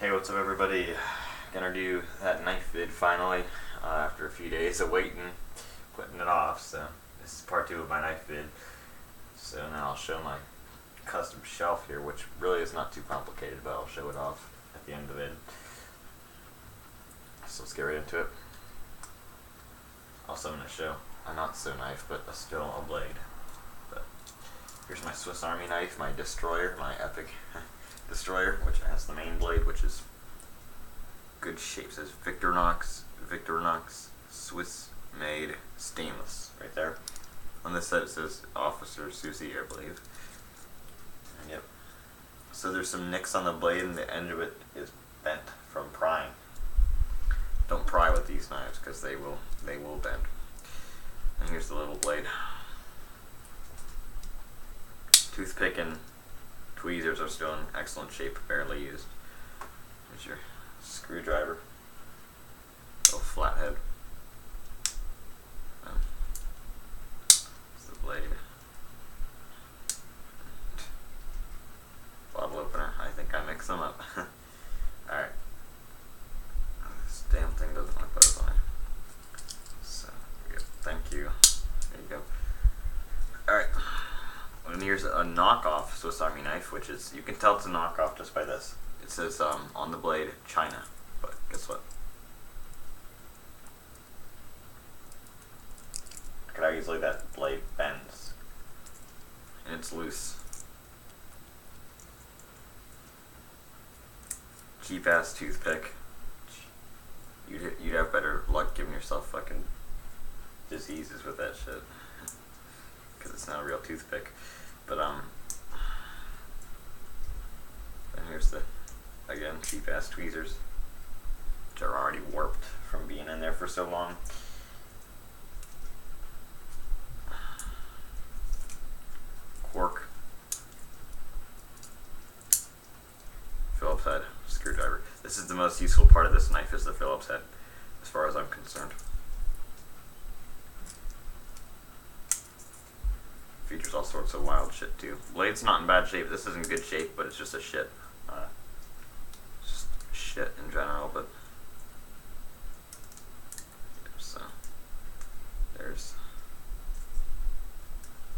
Hey, what's up, everybody? Gonna do that knife vid finally after a few days of waiting, putting it off. So this is part 2 of my knife vid. So now I'll show my custom shelf here, which really is not too complicated, but I'll show it off at the end of the vid. So let's get right into it. Also, I'm gonna show a not so knife, but still a blade. But here's my Swiss Army knife, my destroyer, my epic destroyer, which has the main blade, which is good shape. It says Victorinox Swiss made stainless right there. On this side it says Officer Susie, I believe. And yep. So there's some nicks on the blade, and the end of it is bent from prying. Don't pry with these knives because they will bend. And here's the little blade. Toothpick and tweezers are still in excellent shape, barely used. Here's your screwdriver, little flathead. Here's the blade. Bottle opener. I think I mixed them up. Alright. This damn thing doesn't want to put it on. So, there we go. Thank you. There you go. Alright. And here's a knockoff Swiss Army knife, which is, you can tell it's a knockoff just by this. It says on the blade, China, but guess what? Look at how easily that blade bends. And it's loose. Cheap ass toothpick. You'd have better luck giving yourself fucking diseases with that shit. Because it's not a real toothpick. But and here's the, again, cheap ass tweezers, which are already warped from being in there for so long. Cork. Phillips head screwdriver. This is the most useful part of this knife, is the Phillips head, as far as I'm concerned. Features all sorts of wild shit too. Blade's not in bad shape. This is in good shape, but it's just a shit. Just shit in general. But so there's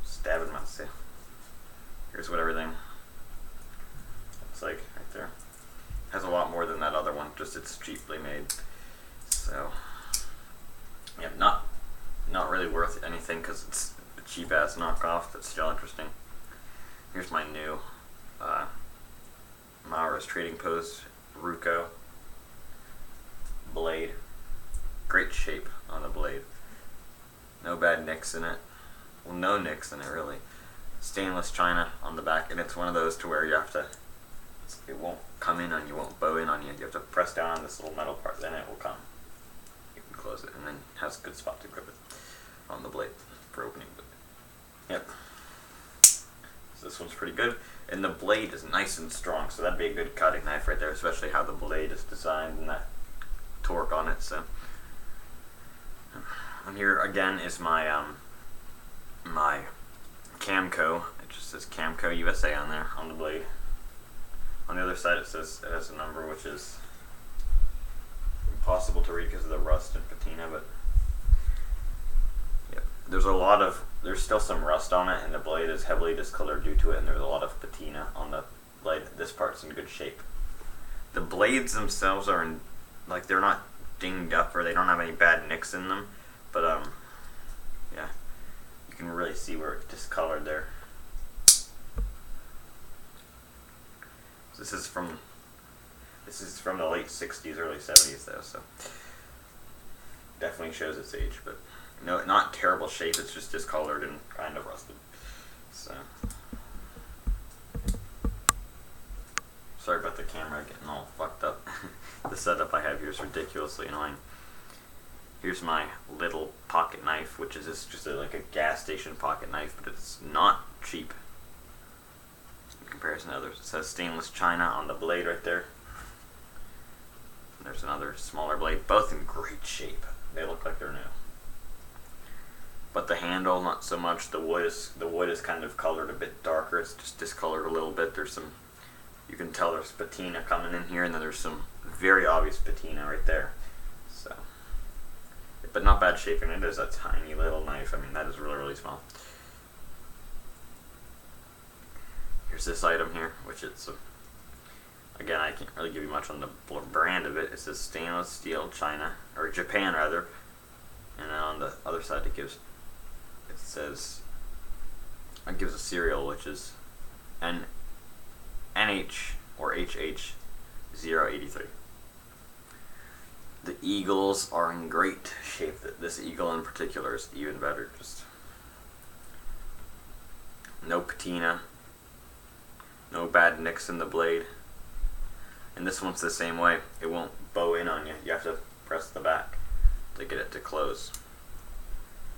stabbing myself. Here's what everything looks like right there. Has a lot more than that other one. Just it's cheaply made. So yeah, not really worth anything because it's cheap ass knockoff, that's still interesting. Here's my new Mauer's Trading Post Ruco blade. Great shape on the blade. No bad nicks in it. Well, no nicks in it really. Stainless china on the back, and it's one of those to where you have to, it won't come in on you, won't bow in on you. You have to press down on this little metal part, then it will come. You can close it, and then it has a good spot to grip it on the blade for opening. Yep. So this one's pretty good, and the blade is nice and strong, so that'd be a good cutting knife right there, especially how the blade is designed and that torque on it. So, and here again is my my Camco. It just says Camco USA on there on the blade. On the other side, it says it has a number, which is impossible to read because of the rust and patina, but yep. There's still some rust on it, and the blade is heavily discolored due to it, and there's a lot of patina on the blade. This part's in good shape. The blades themselves are in, like, they're not dinged up, or they don't have any bad nicks in them, but yeah, you can really see where it's discolored there. This is from the late 60s, early 70s though, so definitely shows its age, but no, not terrible shape, it's just discolored and kind of rusted. So sorry about the camera getting all fucked up. The setup I have here is ridiculously annoying. Here's my little pocket knife, which is just like a gas station pocket knife, but it's not cheap in comparison to others. It says stainless china on the blade right there. And there's another smaller blade, both in great shape. They look like they're new. But the handle, not so much. The wood is kind of colored a bit darker. It's just discolored a little bit. There's some You can tell there's patina coming in here, and then there's some very obvious patina right there. So, but not bad shaping. It is a tiny little knife. I mean, that is really, really small. Here's this item here, which it's again, I can't really give you much on the brand of it. It says stainless steel China, or Japan rather, and then on the other side it gives a serial, which is NH or HH 083. The eagles are in great shape. This eagle in particular is even better. Just no patina, no bad nicks in the blade. And this one's the same way. It won't bow in on you. You have to press the back to get it to close.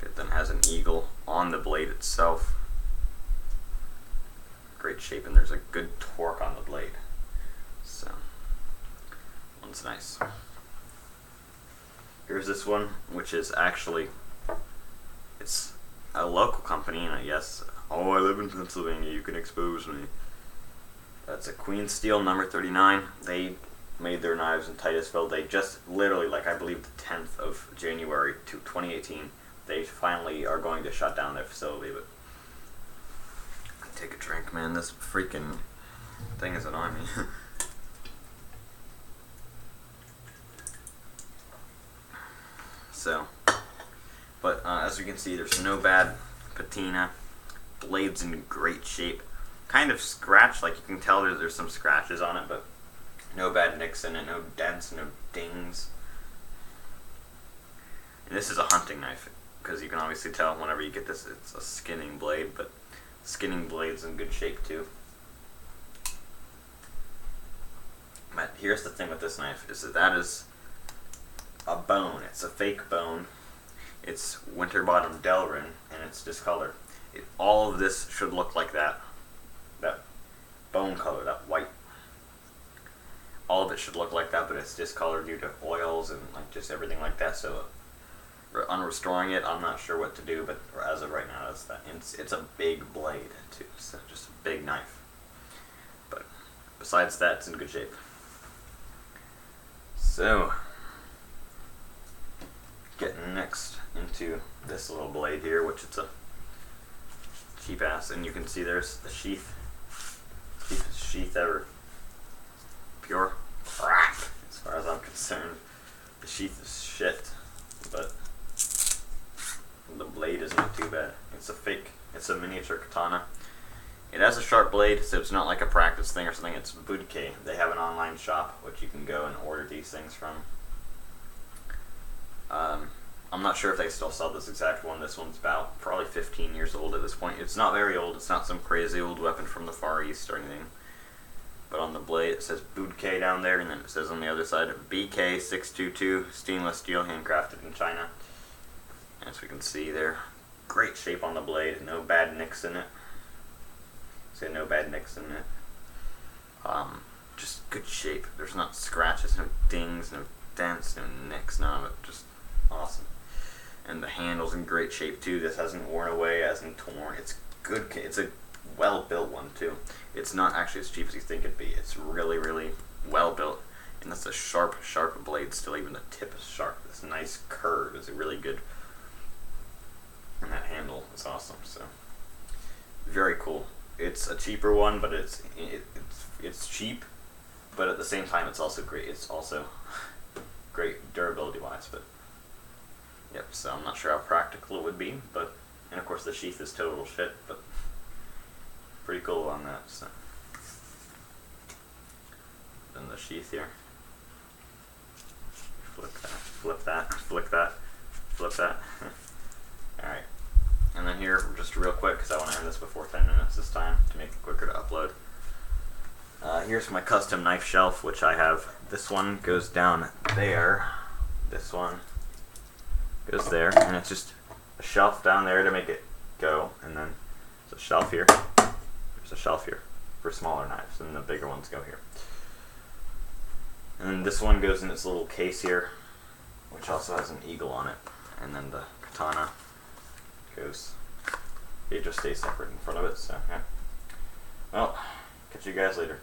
It then has an eagle on the blade itself. Great shape, and there's a good torque on the blade. So, one's nice. Here's this one, which is actually, it's a local company, and I guess, oh, I live in Pennsylvania, you can expose me. That's a Queen Steel number 39. They made their knives in Titusville. They just literally, like I believe the 10th of January to 2018, they finally are going to shut down their facility. But take a drink, man. This freaking thing is annoying me. So, but as you can see, there's no bad patina. Blade's in great shape. Kind of scratched, like you can tell there's some scratches on it, but no bad nicks in it, no dents, no dings. And this is a hunting knife, because you can obviously tell whenever you get this, it's a skinning blade, but skinning blade's in good shape too. But here's the thing with this knife, is that is a bone. It's a fake bone. It's Winterbottom Delrin, and it's discolored. All of this should look like that bone color, that white. All of it should look like that, but it's discolored due to oils and like just everything like that. So on restoring it, I'm not sure what to do, but as of right now, that's that. It's a big blade too, so just a big knife. But besides that, it's in good shape. So getting next into this little blade here, which it's a cheap ass, and you can see there's the sheath. Cheapest sheath ever. Pure crap, as far as I'm concerned. The sheath is shit, but the blade is not too bad. It's a fake, it's a miniature katana. It has a sharp blade, so it's not like a practice thing or something. It's Budke. They have an online shop which you can go and order these things from. I'm not sure if they still sell this exact one. This one's about probably 15 years old at this point. It's not very old. It's not some crazy old weapon from the Far East or anything. But on the blade it says Budke down there, and then it says on the other side BK622 stainless steel, handcrafted in China. As we can see there, great shape on the blade. No bad nicks in it. Say no bad nicks in it. Just good shape. There's not scratches, no dings, no dents, no nicks, none of it. Just awesome. And the handle's in great shape too. This hasn't worn away, hasn't torn. It's good. It's a well built one too. It's not actually as cheap as you think it'd be. It's really, really well built. And that's a sharp, sharp blade still. Even the tip is sharp. This nice curve is really good. And that handle is awesome. So very cool. It's a cheaper one, but it's cheap. But at the same time, it's also great. It's also great durability wise, but. Yep, so I'm not sure how practical it would be, but, and of course the sheath is total shit, but pretty cool on that, so. Then the sheath here. Flip that, flip that, flip that, flip that. Alright, and then here, just real quick, because I want to end this before 10 minutes this time, to make it quicker to upload. Here's my custom knife shelf, which I have. This one goes down there, this one goes there, and it's just a shelf down there to make it go, and then there's a shelf here, there's a shelf here for smaller knives, and the bigger ones go here. And then this one goes in this little case here, which also has an eagle on it, and then the katana goes, it just stays separate in front of it, so yeah. Well, catch you guys later.